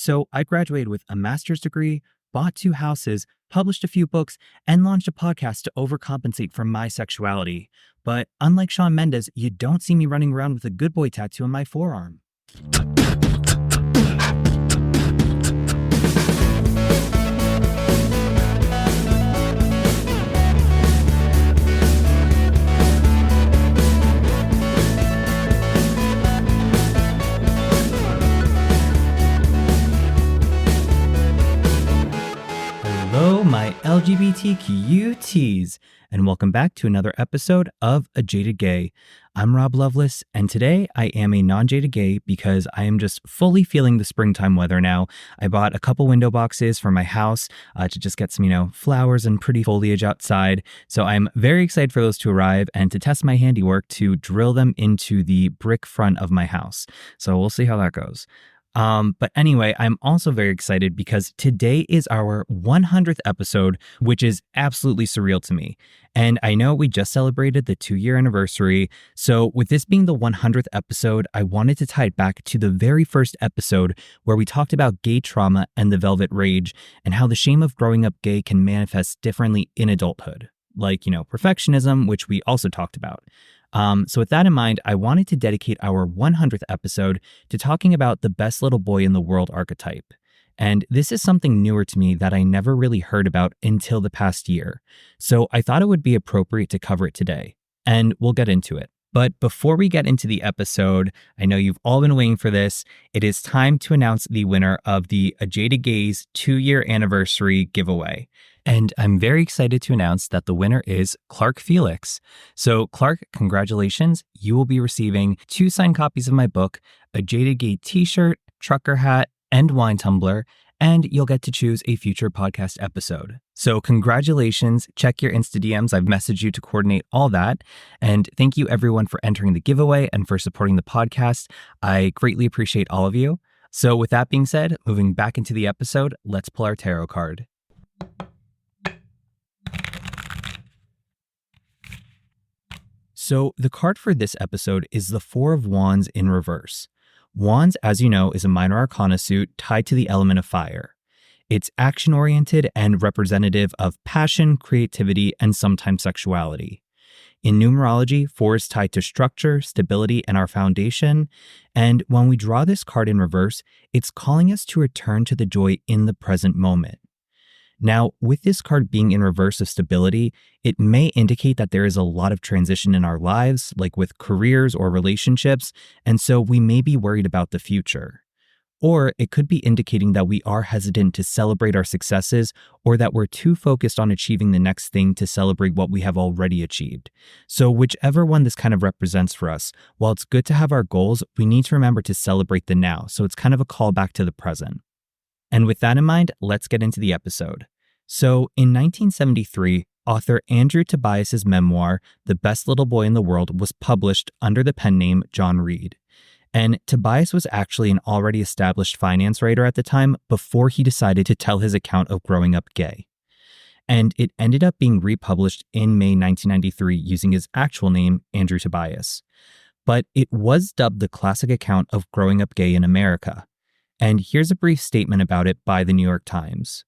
So I graduated with a master's degree, bought 2 houses, published a few books, and launched a podcast to overcompensate for my sexuality. But unlike Shawn Mendes, you don't see me running around with a good boy tattoo on my forearm. Hello, my LGBTQTs, and welcome back to another episode of A Jaded Gay. I'm Rob Lovelace, and today I am a non-jaded gay because I am just fully feeling the springtime weather now. I bought a couple window boxes for my house to just get some, flowers and pretty foliage outside. So I'm very excited for those to arrive and to test my handiwork to drill them into the brick front of my house. So we'll see how that goes. But anyway, I'm also very excited because today is our 100th episode, which is absolutely surreal to me. And I know we just celebrated the 2-year anniversary. So with this being the 100th episode, I wanted to tie it back to the very first episode where we talked about gay trauma and the velvet rage and how the shame of growing up gay can manifest differently in adulthood, like, perfectionism, which we also talked about. So with that in mind, I wanted to dedicate our 100th episode to talking about the best little boy in the world archetype. And this is something newer to me that I never really heard about until the past year. So I thought it would be appropriate to cover it today, and we'll get into it. But before we get into the episode, I know you've all been waiting for this. It is time to announce the winner of the A Jaded Gays 2-year anniversary giveaway. And I'm very excited to announce that the winner is Clark Felix. So Clark, congratulations. You will be receiving 2 signed copies of my book, a Jaded Gay t-shirt, trucker hat, and wine tumbler, and you'll get to choose a future podcast episode. So congratulations. Check your Insta DMs. I've messaged you to coordinate all that. And thank you everyone for entering the giveaway and for supporting the podcast. I greatly appreciate all of you. So with that being said, moving back into the episode, let's pull our tarot card. So the card for this episode is the 4 of Wands in reverse. Wands, as you know, is a minor arcana suit tied to the element of fire. It's action-oriented and representative of passion, creativity, and sometimes sexuality. In numerology, 4 is tied to structure, stability, and our foundation. And when we draw this card in reverse, it's calling us to return to the joy in the present moment. Now, with this card being in reverse of stability, it may indicate that there is a lot of transition in our lives, like with careers or relationships, and so we may be worried about the future. Or it could be indicating that we are hesitant to celebrate our successes or that we're too focused on achieving the next thing to celebrate what we have already achieved. So whichever one this kind of represents for us, while it's good to have our goals, we need to remember to celebrate the now. So it's kind of a call back to the present. And with that in mind, let's get into the episode. So in 1973, author Andrew Tobias's memoir, The Best Little Boy in the World, was published under the pen name John Reed. And Tobias was actually an already established finance writer at the time before he decided to tell his account of growing up gay. And it ended up being republished in May 1993 using his actual name, Andrew Tobias. But it was dubbed the classic account of growing up gay in America. And here's a brief statement about it by the New York Times.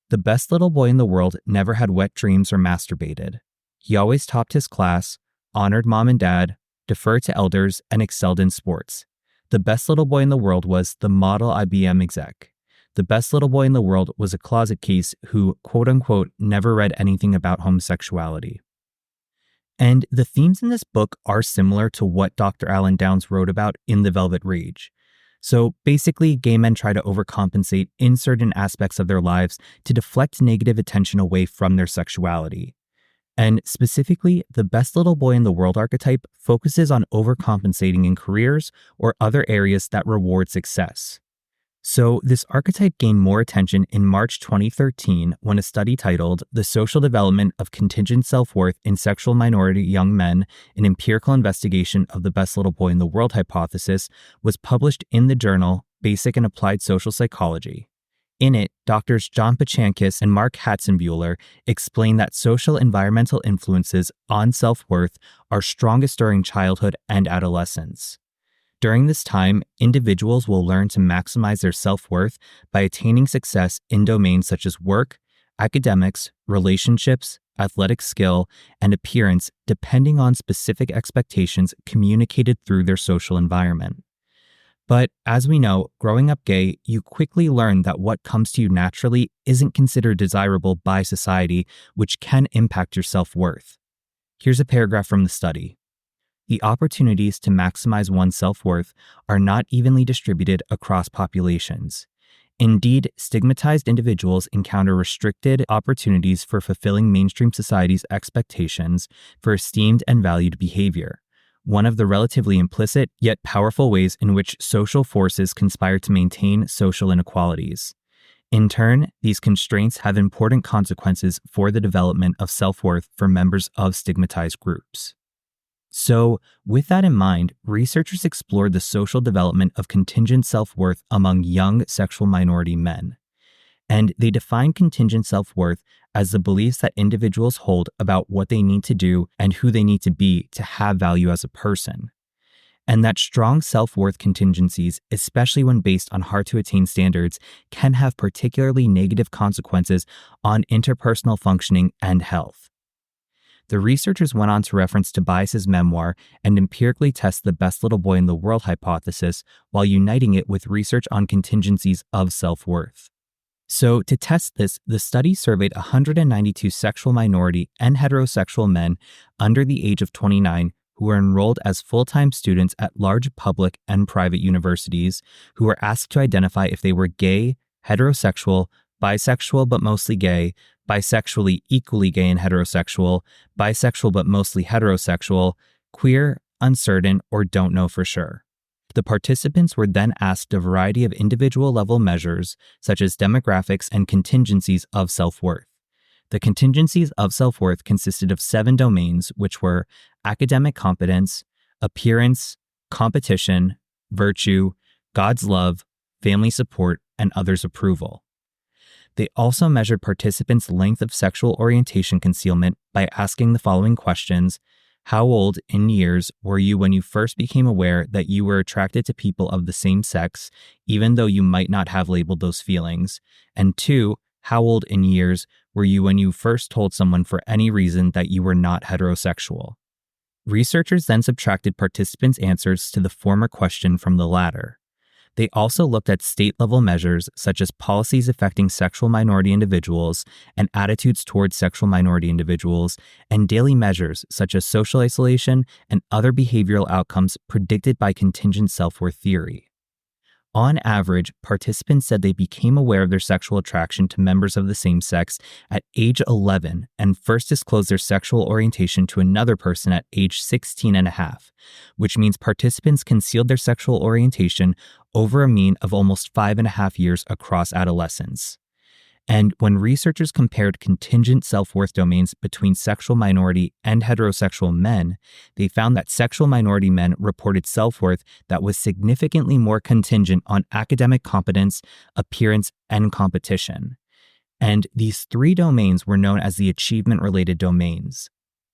The best little boy in the world never had wet dreams or masturbated. He always topped his class, honored mom and dad, deferred to elders, and excelled in sports. The best little boy in the world was the model IBM exec. The best little boy in the world was a closet case who, quote unquote, never read anything about homosexuality. And the themes in this book are similar to what Dr. Alan Downs wrote about in The Velvet Rage. So basically, gay men try to overcompensate in certain aspects of their lives to deflect negative attention away from their sexuality. And specifically, the best little boy in the world archetype focuses on overcompensating in careers or other areas that reward success. So this archetype gained more attention in March 2013 when a study titled The Social Development of Contingent Self-Worth in Sexual Minority Young Men, an Empirical Investigation of the Best Little Boy in the World Hypothesis, was published in the journal Basic and Applied Social Psychology. In it, doctors John Pachankis and Mark Hatzenbuehler explain that social environmental influences on self-worth are strongest during childhood and adolescence. During this time, individuals will learn to maximize their self-worth by attaining success in domains such as work, academics, relationships, athletic skill, and appearance, depending on specific expectations communicated through their social environment. But as we know, growing up gay, you quickly learn that what comes to you naturally isn't considered desirable by society, which can impact your self-worth. Here's a paragraph from the study. The opportunities to maximize one's self-worth are not evenly distributed across populations. Indeed, stigmatized individuals encounter restricted opportunities for fulfilling mainstream society's expectations for esteemed and valued behavior, one of the relatively implicit yet powerful ways in which social forces conspire to maintain social inequalities. In turn, these constraints have important consequences for the development of self-worth for members of stigmatized groups. So, with that in mind, researchers explored the social development of contingent self-worth among young sexual minority men. And they defined contingent self-worth as the beliefs that individuals hold about what they need to do and who they need to be to have value as a person. And that strong self-worth contingencies, especially when based on hard-to-attain standards, can have particularly negative consequences on interpersonal functioning and health. The researchers went on to reference Tobias's memoir and empirically test the best little boy in the world hypothesis while uniting it with research on contingencies of self-worth. So to test this, the study surveyed 192 sexual minority and heterosexual men under the age of 29 who were enrolled as full-time students at large public and private universities, who were asked to identify if they were gay, heterosexual, bisexual but mostly gay, bisexually equally gay and heterosexual, bisexual but mostly heterosexual, queer, uncertain, or don't know for sure. The participants were then asked a variety of individual-level measures, such as demographics and contingencies of self-worth. The contingencies of self-worth consisted of 7 domains, which were academic competence, appearance, competition, virtue, God's love, family support, and others' approval. They also measured participants' length of sexual orientation concealment by asking the following questions. How old in years were you when you first became aware that you were attracted to people of the same sex, even though you might not have labeled those feelings? And 2, how old in years were you when you first told someone for any reason that you were not heterosexual? Researchers then subtracted participants' answers to the former question from the latter. They also looked at state-level measures such as policies affecting sexual minority individuals and attitudes towards sexual minority individuals, and daily measures such as social isolation and other behavioral outcomes predicted by contingent self-worth theory. On average, participants said they became aware of their sexual attraction to members of the same sex at age 11 and first disclosed their sexual orientation to another person at age 16 and a half, which means participants concealed their sexual orientation over a mean of almost 5.5 years across adolescence. And when researchers compared contingent self-worth domains between sexual minority and heterosexual men, they found that sexual minority men reported self-worth that was significantly more contingent on academic competence, appearance, and competition. And these 3 domains were known as the achievement-related domains.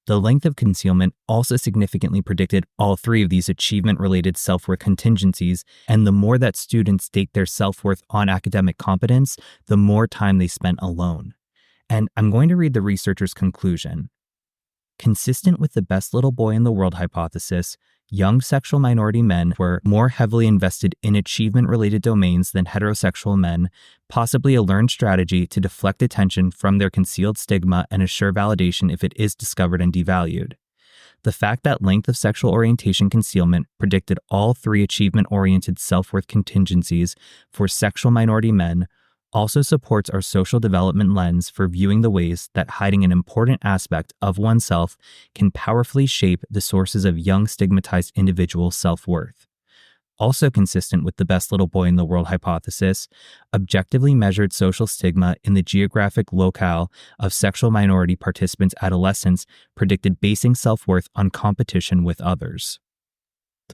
The length of concealment also significantly predicted all 3 of these achievement-related self-worth contingencies, and the more that students stake their self-worth on academic competence, the more time they spent alone. And I'm going to read the researchers' conclusion. Consistent with the best little boy in the world hypothesis, young sexual minority men were more heavily invested in achievement-related domains than heterosexual men, possibly a learned strategy to deflect attention from their concealed stigma and assure validation if it is discovered and devalued. The fact that length of sexual orientation concealment predicted all 3 achievement-oriented self-worth contingencies for sexual minority men also supports our social development lens for viewing the ways that hiding an important aspect of oneself can powerfully shape the sources of young stigmatized individual self-worth. Also consistent with the best little boy in the world hypothesis, objectively measured social stigma in the geographic locale of sexual minority participants' adolescence predicted basing self-worth on competition with others.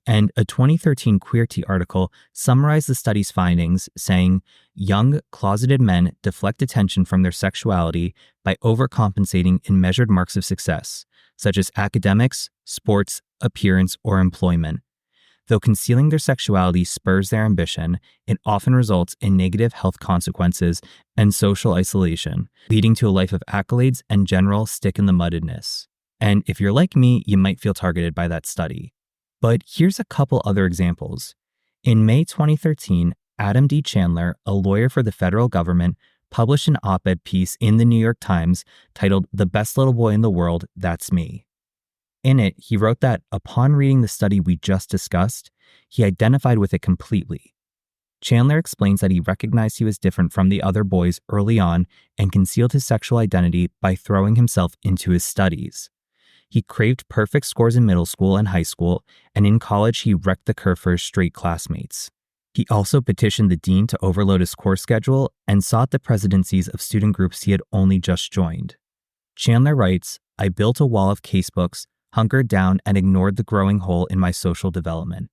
And a 2013 Queerty article summarized the study's findings, saying, young, closeted men deflect attention from their sexuality by overcompensating in measured marks of success, such as academics, sports, appearance, or employment. Though concealing their sexuality spurs their ambition, it often results in negative health consequences and social isolation, leading to a life of accolades and general stick-in-the-muddedness. And if you're like me, you might feel targeted by that study. But here's a couple other examples. In May 2013, Adam D. Chandler, a lawyer for the federal government, published an op-ed piece in the New York Times titled "The Best Little Boy in the World, That's Me." In it, he wrote that upon reading the study we just discussed, he identified with it completely. Chandler explains that he recognized he was different from the other boys early on and concealed his sexual identity by throwing himself into his studies. He craved perfect scores in middle school and high school, and in college he wrecked the curve for his straight classmates. He also petitioned the dean to overload his course schedule and sought the presidencies of student groups he had only just joined. Chandler writes, "I built a wall of casebooks, hunkered down, and ignored the growing hole in my social development."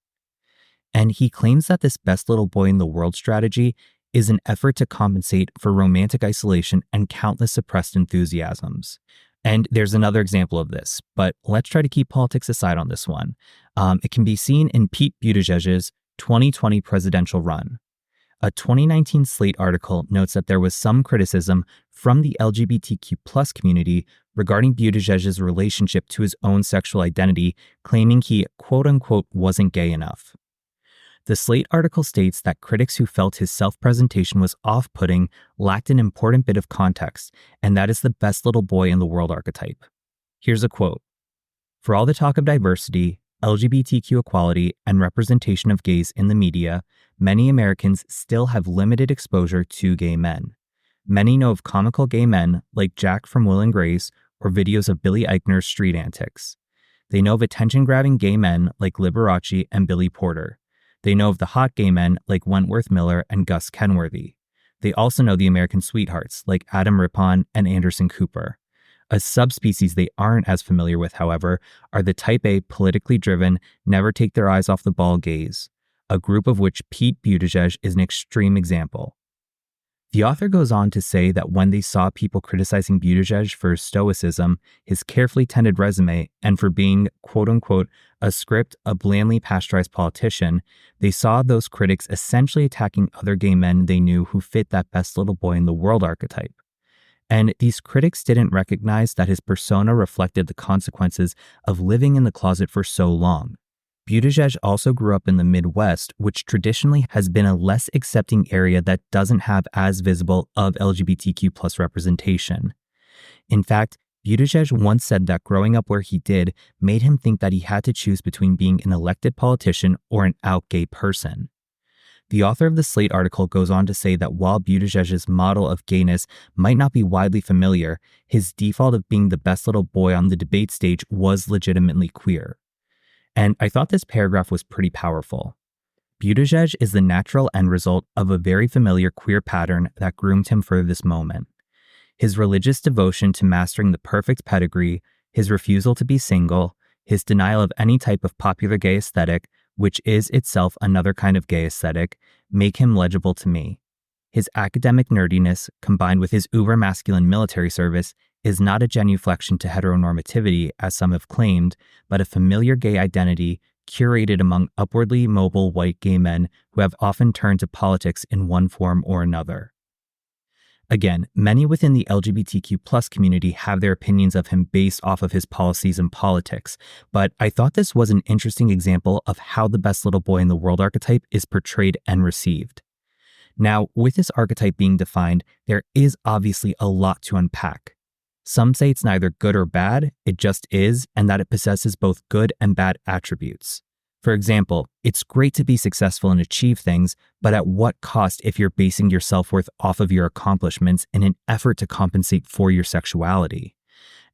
And he claims that this best little boy in the world strategy is an effort to compensate for romantic isolation and countless suppressed enthusiasms. And there's another example of this, but let's try to keep politics aside on this one. It can be seen in Pete Buttigieg's 2020 presidential run. A 2019 Slate article notes that there was some criticism from the LGBTQ plus community regarding Buttigieg's relationship to his own sexual identity, claiming he, quote-unquote, wasn't gay enough. The Slate article states that critics who felt his self-presentation was off-putting lacked an important bit of context, and that is the best little boy in the world archetype. Here's a quote. "For all the talk of diversity, LGBTQ equality, and representation of gays in the media, many Americans still have limited exposure to gay men. Many know of comical gay men like Jack from Will and Grace or videos of Billy Eichner's street antics. They know of attention-grabbing gay men like Liberace and Billy Porter. They know of the hot gay men like Wentworth Miller and Gus Kenworthy. They also know the American sweethearts like Adam Rippon and Anderson Cooper. A subspecies they aren't as familiar with, however, are the type A politically driven, never take their eyes off the ball gays, a group of which Pete Buttigieg is an extreme example." The author goes on to say that when they saw people criticizing Buttigieg for his stoicism, his carefully tended resume, and for being, quote-unquote, a blandly pasteurized politician, they saw those critics essentially attacking other gay men they knew who fit that best little boy in the world archetype. And these critics didn't recognize that his persona reflected the consequences of living in the closet for so long. Buttigieg also grew up in the Midwest, which traditionally has been a less accepting area that doesn't have as visible of LGBTQ plus representation. In fact, Buttigieg once said that growing up where he did made him think that he had to choose between being an elected politician or an out gay person. The author of the Slate article goes on to say that while Buttigieg's model of gayness might not be widely familiar, his default of being the best little boy on the debate stage was legitimately queer. And I thought this paragraph was pretty powerful. Buttigieg is the natural end result of a very familiar queer pattern that groomed him for this moment. His religious devotion to mastering the perfect pedigree, his refusal to be single, his denial of any type of popular gay aesthetic, which is itself another kind of gay aesthetic, make him legible to me. His academic nerdiness, combined with his uber-masculine military service, is not a genuflection to heteronormativity, as some have claimed, but a familiar gay identity curated among upwardly mobile white gay men who have often turned to politics in one form or another. Again, many within the LGBTQ plus community have their opinions of him based off of his policies and politics, but I thought this was an interesting example of how the best little boy in the world archetype is portrayed and received. Now, with this archetype being defined, there is obviously a lot to unpack. Some say it's neither good or bad, it just is, and that it possesses both good and bad attributes. For example, it's great to be successful and achieve things, but at what cost if you're basing your self-worth off of your accomplishments in an effort to compensate for your sexuality?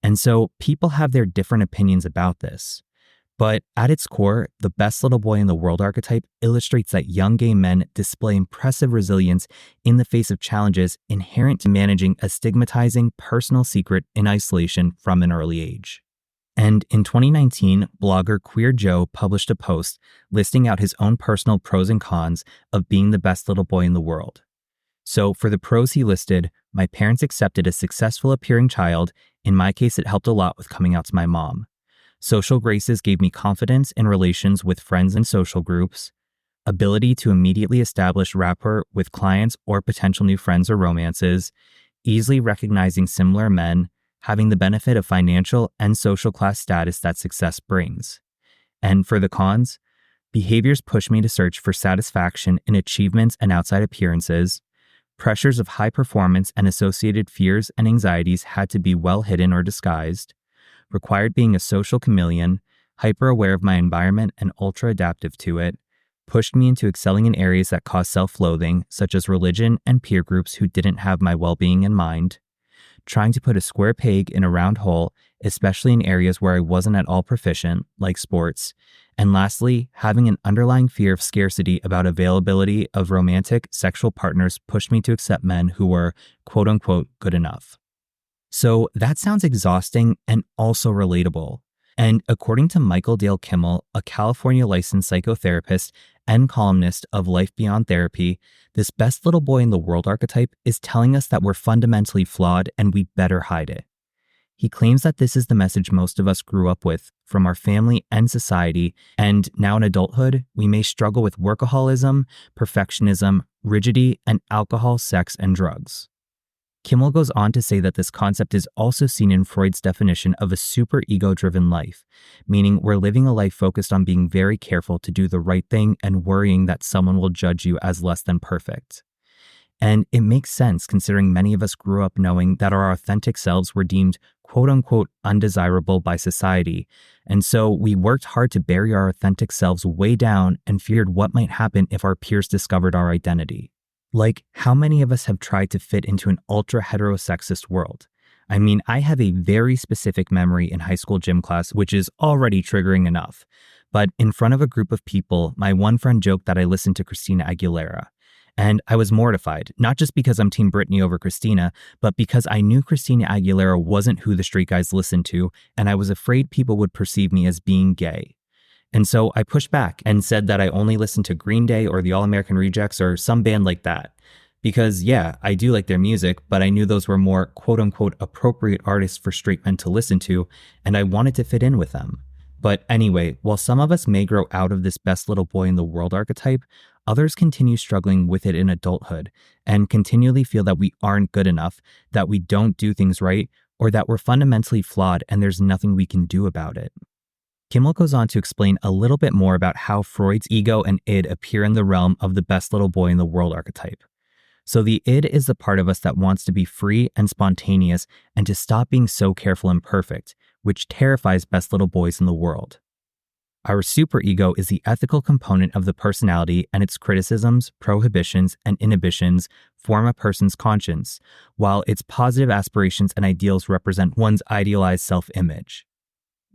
And so people have their different opinions about this. But at its core, the best little boy in the world archetype illustrates that young gay men display impressive resilience in the face of challenges inherent to managing a stigmatizing personal secret in isolation from an early age. And in 2019, blogger Queer Joe published a post listing out his own personal pros and cons of being the best little boy in the world. So for the pros he listed, my parents accepted a successful appearing child. In my case, it helped a lot with coming out to my mom. Social graces gave me confidence in relations with friends and social groups, ability to immediately establish rapport with clients or potential new friends or romances, easily recognizing similar men, having the benefit of financial and social class status that success brings. And for the cons, behaviors push me to search for satisfaction in achievements and outside appearances. Pressures of high performance and associated fears and anxieties had to be well hidden or disguised. Required being a social chameleon, hyper aware of my environment and ultra adaptive to it. Pushed me into excelling in areas that caused self-loathing, such as religion and peer groups who didn't have my well-being in mind. Trying to put a square peg in a round hole, especially in areas where I wasn't at all proficient, like sports. And lastly, having an underlying fear of scarcity about availability of romantic, sexual partners pushed me to accept men who were, quote-unquote, good enough. So that sounds exhausting and also relatable. And according to Michael Dale Kimmel, a California licensed psychotherapist and columnist of Life Beyond Therapy, this best little boy in the world archetype is telling us that we're fundamentally flawed and we'd better hide it. He claims that this is the message most of us grew up with from our family and society, and now in adulthood, we may struggle with workaholism, perfectionism, rigidity, and alcohol, sex, and drugs. Kimmel goes on to say that this concept is also seen in Freud's definition of a super ego-driven life, meaning we're living a life focused on being very careful to do the right thing and worrying that someone will judge you as less than perfect. And it makes sense considering many of us grew up knowing that our authentic selves were deemed quote-unquote undesirable by society, and so we worked hard to bury our authentic selves way down and feared what might happen if our peers discovered our identity. Like, how many of us have tried to fit into an ultra-heterosexist world? I mean, I have a very specific memory in high school gym class, which is already triggering enough. But in front of a group of people, my one friend joked that I listened to Christina Aguilera. And I was mortified, not just because I'm Team Britney over Christina, but because I knew Christina Aguilera wasn't who the street guys listened to, and I was afraid people would perceive me as being gay. And so I pushed back and said that I only listened to Green Day or the All-American Rejects or some band like that. Because yeah, I do like their music, but I knew those were more quote-unquote appropriate artists for straight men to listen to, and I wanted to fit in with them. But anyway, while some of us may grow out of this best little boy in the world archetype, others continue struggling with it in adulthood and continually feel that we aren't good enough, that we don't do things right, or that we're fundamentally flawed and there's nothing we can do about it. Kimmel goes on to explain a little bit more about how Freud's ego and id appear in the realm of the best little boy in the world archetype. So the id is the part of us that wants to be free and spontaneous and to stop being so careful and perfect, which terrifies best little boys in the world. Our superego is the ethical component of the personality, and its criticisms, prohibitions, and inhibitions form a person's conscience, while its positive aspirations and ideals represent one's idealized self-image.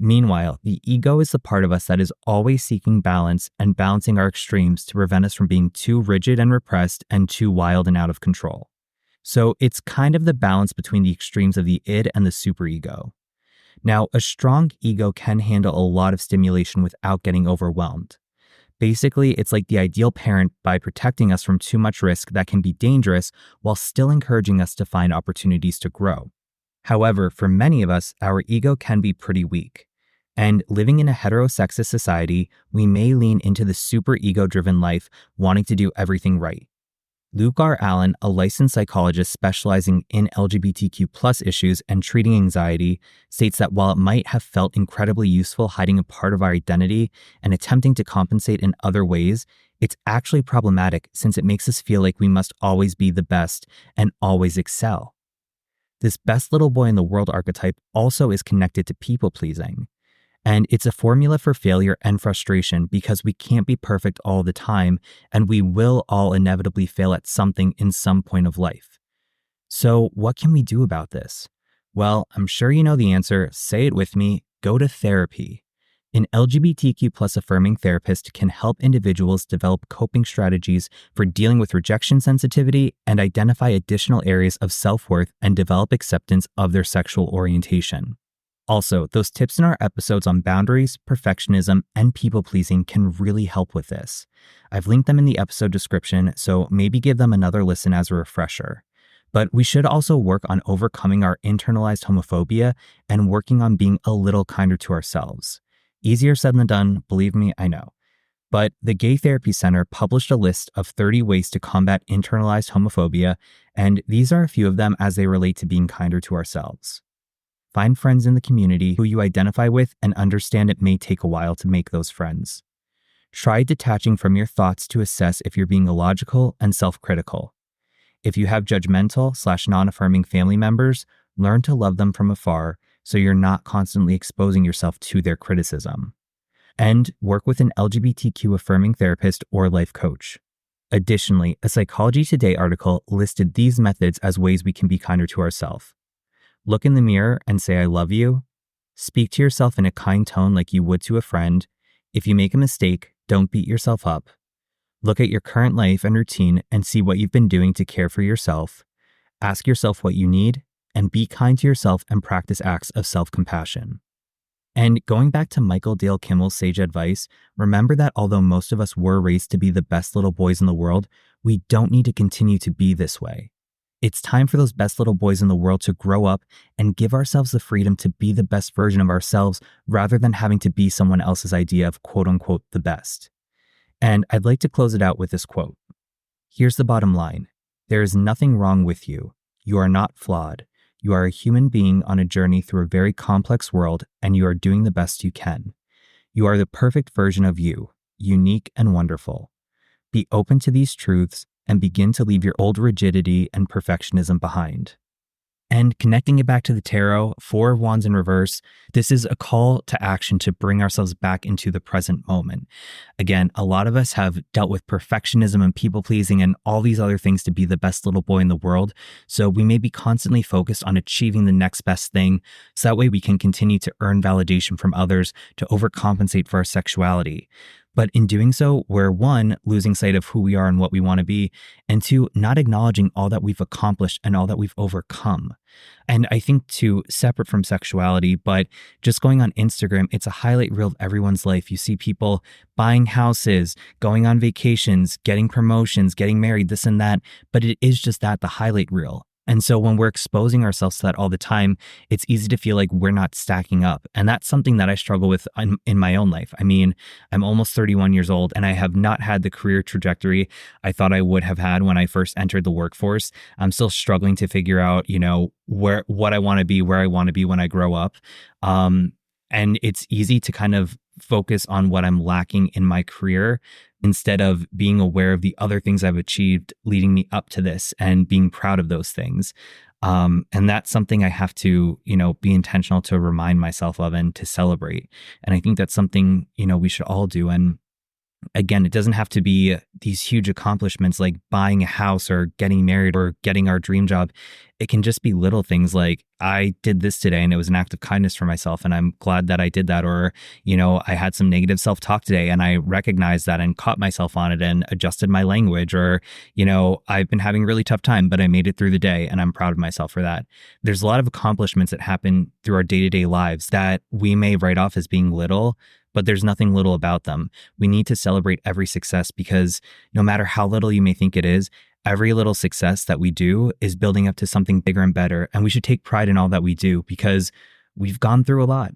Meanwhile, the ego is the part of us that is always seeking balance and balancing our extremes to prevent us from being too rigid and repressed and too wild and out of control. So it's kind of the balance between the extremes of the id and the superego. Now, a strong ego can handle a lot of stimulation without getting overwhelmed. Basically, it's like the ideal parent by protecting us from too much risk that can be dangerous while still encouraging us to find opportunities to grow. However, for many of us, our ego can be pretty weak. And living in a heterosexist society, we may lean into the super ego-driven life, wanting to do everything right. Luke R. Allen, a licensed psychologist specializing in LGBTQ+ issues and treating anxiety, states that while it might have felt incredibly useful hiding a part of our identity and attempting to compensate in other ways, it's actually problematic since it makes us feel like we must always be the best and always excel. This best little boy in the world archetype also is connected to people-pleasing. And it's a formula for failure and frustration because we can't be perfect all the time, and we will all inevitably fail at something in some point of life. So what can we do about this? Well, I'm sure you know the answer. Say it with me. Go to therapy. An LGBTQ+ affirming therapist can help individuals develop coping strategies for dealing with rejection sensitivity and identify additional areas of self-worth and develop acceptance of their sexual orientation. Also, those tips in our episodes on boundaries, perfectionism, and people-pleasing can really help with this. I've linked them in the episode description, so maybe give them another listen as a refresher. But we should also work on overcoming our internalized homophobia and working on being a little kinder to ourselves. Easier said than done, believe me, I know. But the Gay Therapy Center published a list of 30 ways to combat internalized homophobia, and these are a few of them as they relate to being kinder to ourselves. Find friends in the community who you identify with and understand it may take a while to make those friends. Try detaching from your thoughts to assess if you're being illogical and self-critical. If you have judgmental/non-affirming family members, learn to love them from afar so you're not constantly exposing yourself to their criticism. And work with an LGBTQ affirming therapist or life coach. Additionally, a Psychology Today article listed these methods as ways we can be kinder to ourselves. Look in the mirror and say, I love you. Speak to yourself in a kind tone like you would to a friend. If you make a mistake, don't beat yourself up. Look at your current life and routine and see what you've been doing to care for yourself. Ask yourself what you need and be kind to yourself and practice acts of self-compassion. And going back to Michael Dale Kimmel's sage advice, remember that although most of us were raised to be the best little boys in the world, we don't need to continue to be this way. It's time for those best little boys in the world to grow up and give ourselves the freedom to be the best version of ourselves rather than having to be someone else's idea of quote unquote the best. And I'd like to close it out with this quote. Here's the bottom line. There is nothing wrong with you. You are not flawed. You are a human being on a journey through a very complex world, and you are doing the best you can. You are the perfect version of you, unique and wonderful. Be open to these truths and begin to leave your old rigidity and perfectionism behind. And connecting it back to the tarot, Four of Wands in reverse, this is a call to action to bring ourselves back into the present moment. Again, a lot of us have dealt with perfectionism and people-pleasing and all these other things to be the best little boy in the world. So we may be constantly focused on achieving the next best thing, so that way we can continue to earn validation from others to overcompensate for our sexuality. But in doing so, we're one, losing sight of who we are and what we want to be, and two, not acknowledging all that we've accomplished and all that we've overcome. And I think too, separate from sexuality, but just going on Instagram, it's a highlight reel of everyone's life. You see people buying houses, going on vacations, getting promotions, getting married, this and that, but it is just that, the highlight reel. And so when we're exposing ourselves to that all the time, it's easy to feel like we're not stacking up. And that's something that I struggle with in my own life. I mean, I'm almost 31 years old and I have not had the career trajectory I thought I would have had when I first entered the workforce. I'm still struggling to figure out, what I want to be, where I want to be when I grow up. And it's easy to kind of focus on what I'm lacking in my career instead of being aware of the other things I've achieved leading me up to this and being proud of those things. And that's something I have to, be intentional to remind myself of and to celebrate. And I think that's something, we should all do. And again, it doesn't have to be these huge accomplishments like buying a house or getting married or getting our dream job. It can just be little things like, I did this today and it was an act of kindness for myself and I'm glad that I did that. Or, I had some negative self-talk today and I recognized that and caught myself on it and adjusted my language. Or, I've been having a really tough time, but I made it through the day and I'm proud of myself for that. There's a lot of accomplishments that happen through our day-to-day lives that we may write off as being little, but there's nothing little about them. We need to celebrate every success because no matter how little you may think it is, every little success that we do is building up to something bigger and better. And we should take pride in all that we do because we've gone through a lot,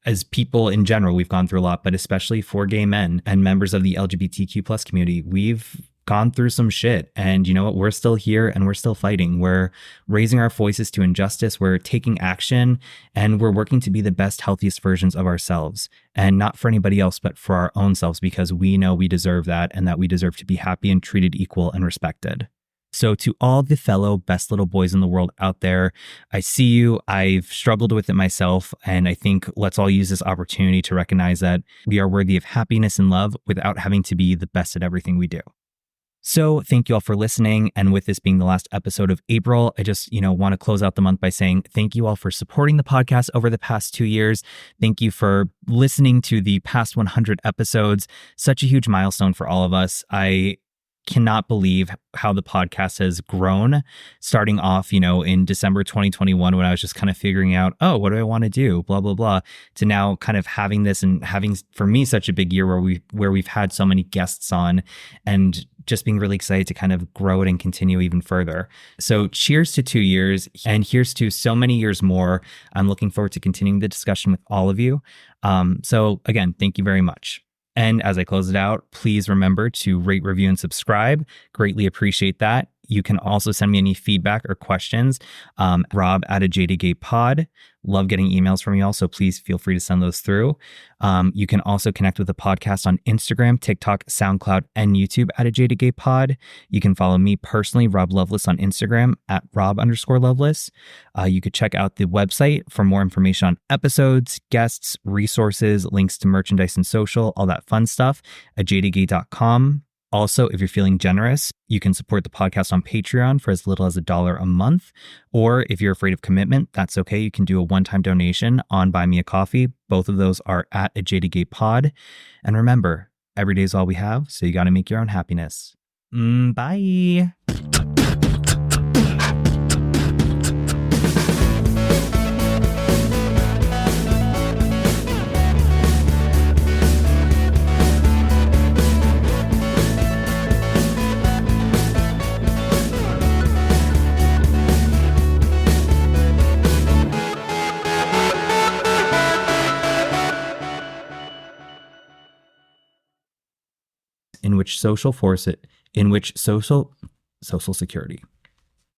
as people in general, we've gone through a lot, but especially for gay men and members of the LGBTQ plus community, we've gone through some shit. And you know what? We're still here and we're still fighting. We're raising our voices to injustice. We're taking action and we're working to be the best, healthiest versions of ourselves. And not for anybody else, but for our own selves, because we know we deserve that and that we deserve to be happy and treated equal and respected. So to all the fellow best little boys in the world out there, I see you. I've struggled with it myself. And I think let's all use this opportunity to recognize that we are worthy of happiness and love without having to be the best at everything we do. So thank you all for listening. And with this being the last episode of April, I just, want to close out the month by saying thank you all for supporting the podcast over the past 2 years. Thank you for listening to the past 100 episodes. Such a huge milestone for all of us. I cannot believe how the podcast has grown, starting off, in December 2021, when I was just kind of figuring out, oh, what do I want to do? Blah, blah, blah, to now kind of having this and having, for me, such a big year where we've had so many guests on, and just being really excited to kind of grow it and continue even further. So cheers to 2 years, and here's to so many years more. I'm looking forward to continuing the discussion with all of you. So again, thank you very much. And as I close it out, please remember to rate, review, and subscribe. Greatly appreciate that. You can also send me any feedback or questions. Rob at a JDGay pod. Love getting emails from y'all, so please feel free to send those through. You can also connect with the podcast on Instagram, TikTok, SoundCloud, and YouTube at a JDGay pod. You can follow me personally, Rob Lovelace, on Instagram at Rob_Lovelace. You could check out the website for more information on episodes, guests, resources, links to merchandise and social, all that fun stuff at jdgay.com. Also, if you're feeling generous, you can support the podcast on Patreon for as little as $1 a month. Or if you're afraid of commitment, that's okay. You can do a one-time donation on Buy Me a Coffee. Both of those are at a JDGay pod. And remember, every day is all we have, so you got to make your own happiness. Bye. In which social security.